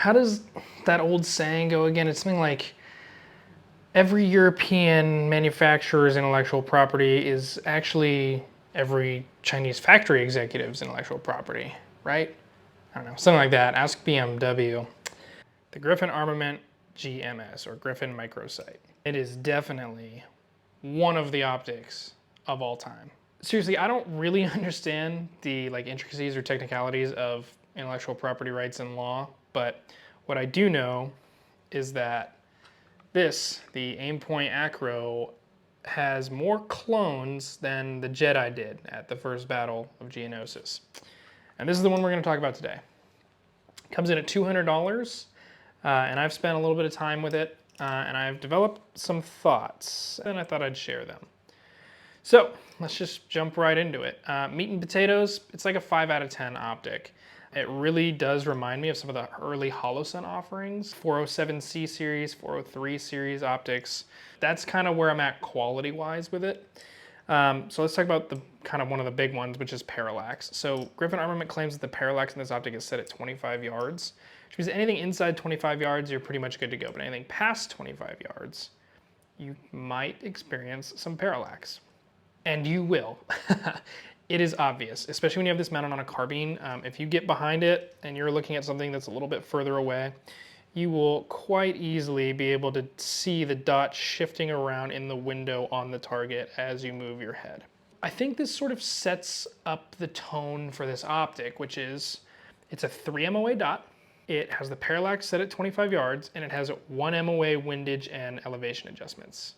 how does that old saying go again? It's something like, every European manufacturer's intellectual property is actually every Chinese factory executive's intellectual property, right? I don't know, something like that. Ask BMW. The Griffin Armament GMS, or Griffin Micro Sight. It is definitely one of the optics of all time. Seriously, I don't really understand the intricacies or technicalities of intellectual property rights and law, but what I do know is that this, the Aimpoint Acro, has more clones than the Jedi did at the first battle of Geonosis. And this is the one we're going to talk about today. It comes in at $200, and I've spent a little bit of time with it, and I've developed some thoughts, and I thought I'd share them. So let's just jump right into it. Meat and potatoes, it's like a 5 out of 10 optic. It really does remind me of some of the early Holosun offerings, 407C series, 403 series optics. That's kind of where I'm at quality-wise with it. So let's talk about the kind of one of the big ones, which is parallax. So Griffin Armament claims that the parallax in this optic is set at 25 yards, which means anything inside 25 yards, you're pretty much good to go. But anything past 25 yards, you might experience some parallax. And you will. It is obvious, especially when you have this mounted on a carbine. If you get behind it and you're looking at something that's a little bit further away, you will quite easily be able to see the dot shifting around in the window on the target as you move your head. I think this sort of sets up the tone for this optic, which is, it's a 3 MOA dot. It has the parallax set at 25 yards, and it has 1 MOA windage and elevation adjustments.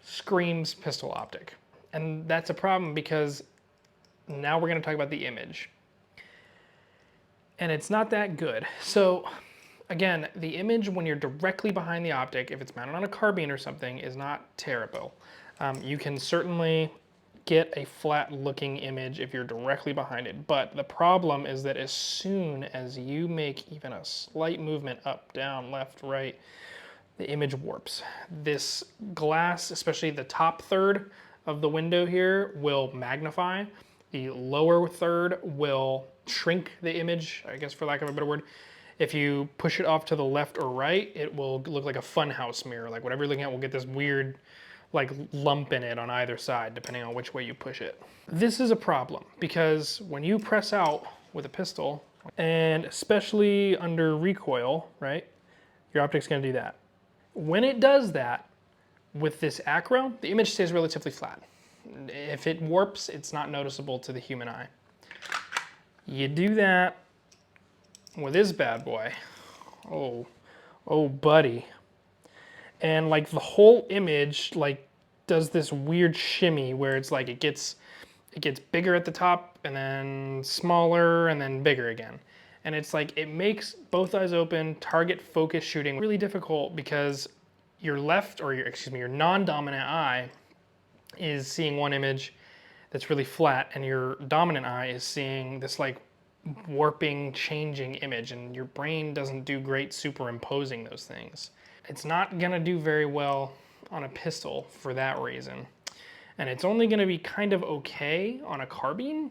Screams pistol optic. And that's a problem because now we're going to talk about the image. And it's not that good. So again, the image when you're directly behind the optic, if it's mounted on a carbine or something, is not terrible. You can certainly get a flat looking image if you're directly behind it. But the problem is that as soon as you make even a slight movement up, down, left, right, the image warps. This glass, especially the top third of the window here, will magnify. The lower third will shrink the image, I guess for lack of a better word. If you push it off to the left or right, it will look like a funhouse mirror. Like whatever you're looking at will get this weird lump in it on either side, depending on which way you push it. This is a problem because when you press out with a pistol, and especially under recoil, right, your optic's gonna do that. When it does that, with this acro, the image stays relatively flat. If it warps, it's not noticeable to the human eye. You do that with this bad boy. Oh buddy. And the whole image does this weird shimmy where it's it gets bigger at the top and then smaller and then bigger again. And it's it makes both eyes open, target focus shooting really difficult because your left, or your non-dominant eye is seeing one image that's really flat, and your dominant eye is seeing this warping, changing image, and your brain doesn't do great superimposing those things. It's not gonna do very well on a pistol for that reason. And it's only gonna be kind of okay on a carbine,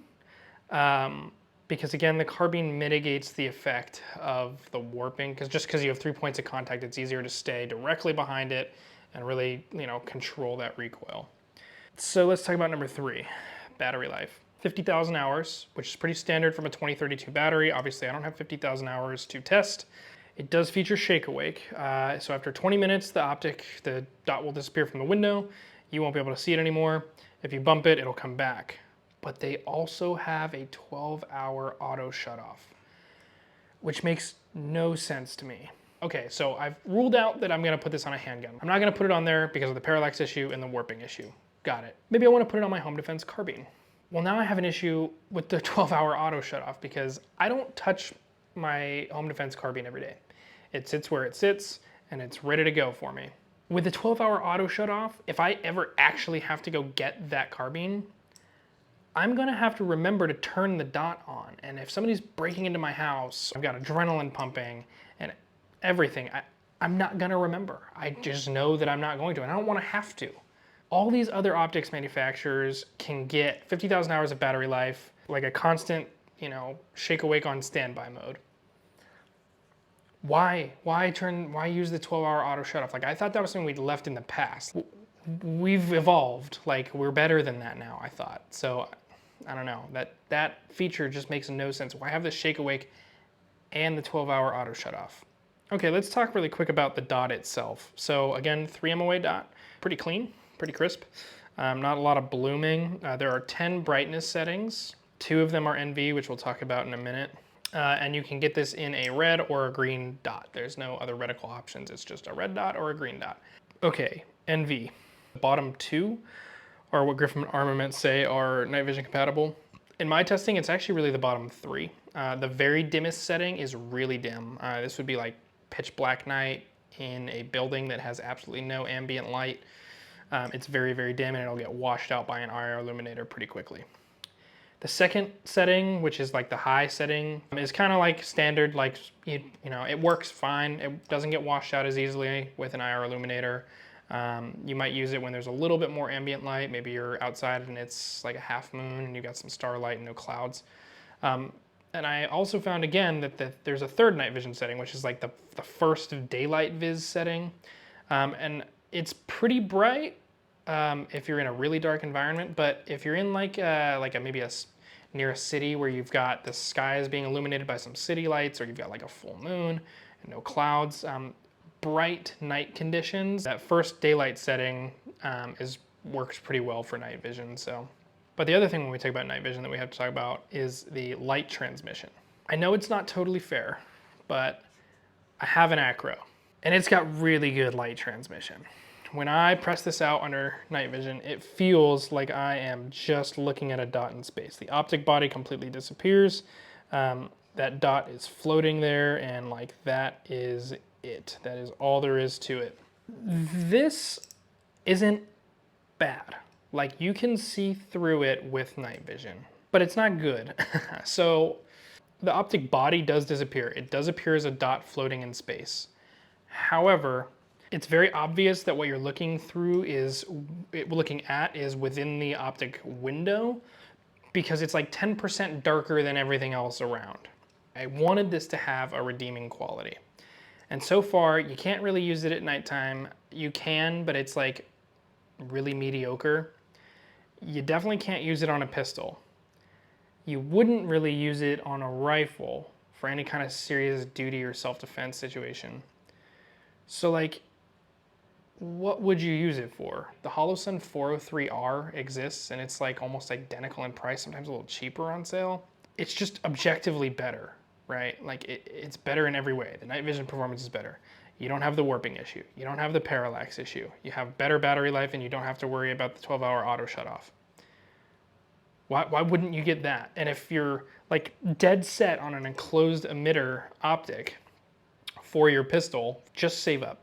because again, the carbine mitigates the effect of the warping, because you have 3 points of contact, it's easier to stay directly behind it and really, control that recoil. So let's talk about number 3, battery life. 50,000 hours, which is pretty standard from a 2032 battery. Obviously, I don't have 50,000 hours to test. It does feature shake awake. So after 20 minutes, the dot will disappear from the window. You won't be able to see it anymore. If you bump it, it'll come back. But they also have a 12-hour auto shutoff, which makes no sense to me. Okay, so I've ruled out that I'm gonna put this on a handgun. I'm not gonna put it on there because of the parallax issue and the warping issue. Got it. Maybe I wanna put it on my home defense carbine. Well, now I have an issue with the 12-hour auto shutoff because I don't touch my home defense carbine every day. It sits where it sits and it's ready to go for me. With the 12-hour auto shutoff, if I ever actually have to go get that carbine, I'm gonna have to remember to turn the dot on. And if somebody's breaking into my house, I've got adrenaline pumping and everything, I'm not gonna remember. I just know that I'm not going to, and I don't wanna have to. All these other optics manufacturers can get 50,000 hours of battery life, like a constant, shake awake on standby mode. Why use the 12-hour auto shutoff? Like, I thought that was something we'd left in the past. We've evolved. Like, we're better than that now, I thought. So, I don't know. That feature just makes no sense. Why have the shake awake and the 12-hour auto shutoff? Okay, let's talk really quick about the dot itself. So again, 3 MOA dot, pretty clean, pretty crisp. Not a lot of blooming. There are 10 brightness settings. 2 of them are NV, which we'll talk about in a minute. And you can get this in a red or a green dot. There's no other reticle options. It's just a red dot or a green dot. Okay, NV. The bottom 2 are what Griffin Armament say are night vision compatible. In my testing, it's actually really the bottom 3. The very dimmest setting is really dim. This would be like pitch black night in a building that has absolutely no ambient light. It's very, very dim, and it'll get washed out by an IR illuminator pretty quickly. The second setting, which is like the high setting, is kind of like standard, like, you know, it works fine. It doesn't get washed out as easily with an IR illuminator. You might use it when there's a little bit more ambient light. Maybe you're outside and it's like a half moon and you got some starlight and no clouds. And I also found again that there's a third night vision setting, which is like the first daylight viz setting. And it's pretty bright if you're in a really dark environment, but if you're in maybe near a city where you've got the skies being illuminated by some city lights, or you've got like a full moon and no clouds, bright night conditions, that first daylight setting works pretty well for night vision. So, but the other thing when we talk about night vision that we have to talk about is the light transmission. I know it's not totally fair, but I have an Acro and it's got really good light transmission. When I press this out under night vision, it feels like I am just looking at a dot in space. The optic body completely disappears. That dot is floating there, and like that is it. That is all there is to it. This isn't bad. Like, you can see through it with night vision, but it's not good. So the optic body does disappear. It does appear as a dot floating in space. However, it's very obvious that what you're looking at is within the optic window, because it's like 10% darker than everything else around. I wanted this to have a redeeming quality. And so far, you can't really use it at nighttime. You can, but it's like really mediocre. You definitely can't use it on a pistol. You wouldn't really use it on a rifle for any kind of serious duty or self-defense situation. So like, what would you use it for? The Holosun 403R exists, and it's like almost identical in price, sometimes a little cheaper on sale. It's just objectively better, right? Like, it's better in every way. The night vision performance is better. You don't have the warping issue. You don't have the parallax issue. You have better battery life, and you don't have to worry about the 12-hour auto shutoff. Why wouldn't you get that? And if you're like dead set on an enclosed emitter optic for your pistol, just save up.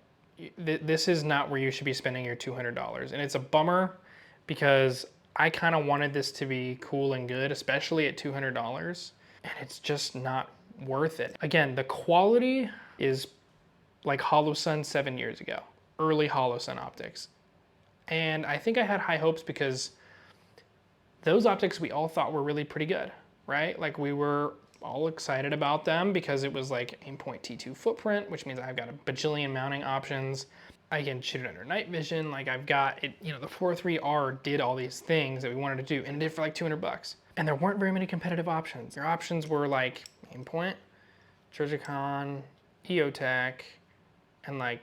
This is not where you should be spending your $200. And it's a bummer because I kind of wanted this to be cool and good, especially at $200. And it's just not worth it. Again, the quality is like Holosun 7 years ago, early Holosun optics. And I think I had high hopes because those optics we all thought were really pretty good, right? Like, we were all excited about them because it was like Aimpoint T2 footprint, which means I've got a bajillion mounting options. I can shoot it under night vision. Like, I've got it, you know, the 403R did all these things that we wanted to do, and it did for like $200. And there weren't very many competitive options. Your options were like Aimpoint, Trijicon, EoTech, and like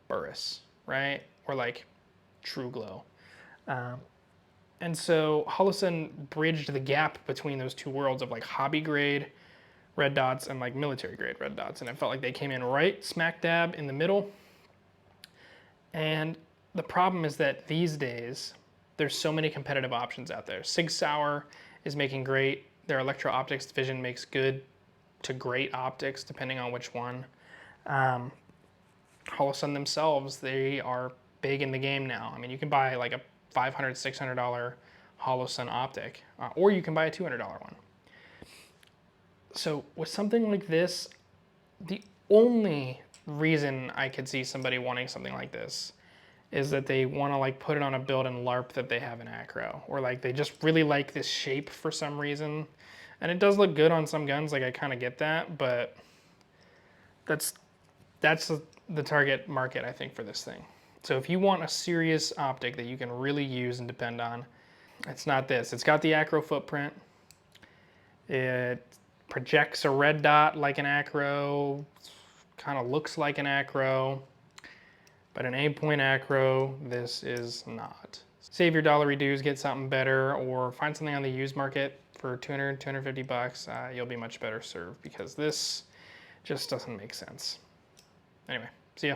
Burris, right? Or like Truglo. And so Holosun bridged the gap between those two worlds of like hobby grade red dots and like military grade red dots. And I felt like they came in right smack dab in the middle. And the problem is that these days, there's so many competitive options out there. Sig Sauer is making great. Their electro-optics division makes good to great optics, depending on which one. Holosun themselves, they are big in the game now. I mean, you can buy like a $500, $600 Holosun optic, or you can buy a $200 one. So with something like this, the only reason I could see somebody wanting something like this is that they want to like put it on a build and LARP that they have an Acro, or like they just really like this shape for some reason. And it does look good on some guns, like I kind of get that, but that's that's the target market, I think, for this thing. So if you want a serious optic that you can really use and depend on, it's not this. It's got the acro footprint. It projects a red dot like an acro, kind of looks like an acro, but an Aimpoint Acro, this is not. Save your dollar reduce, get something better, or find something on the used market for 200, 250 bucks. You'll be much better served because this just doesn't make sense. Anyway, see ya.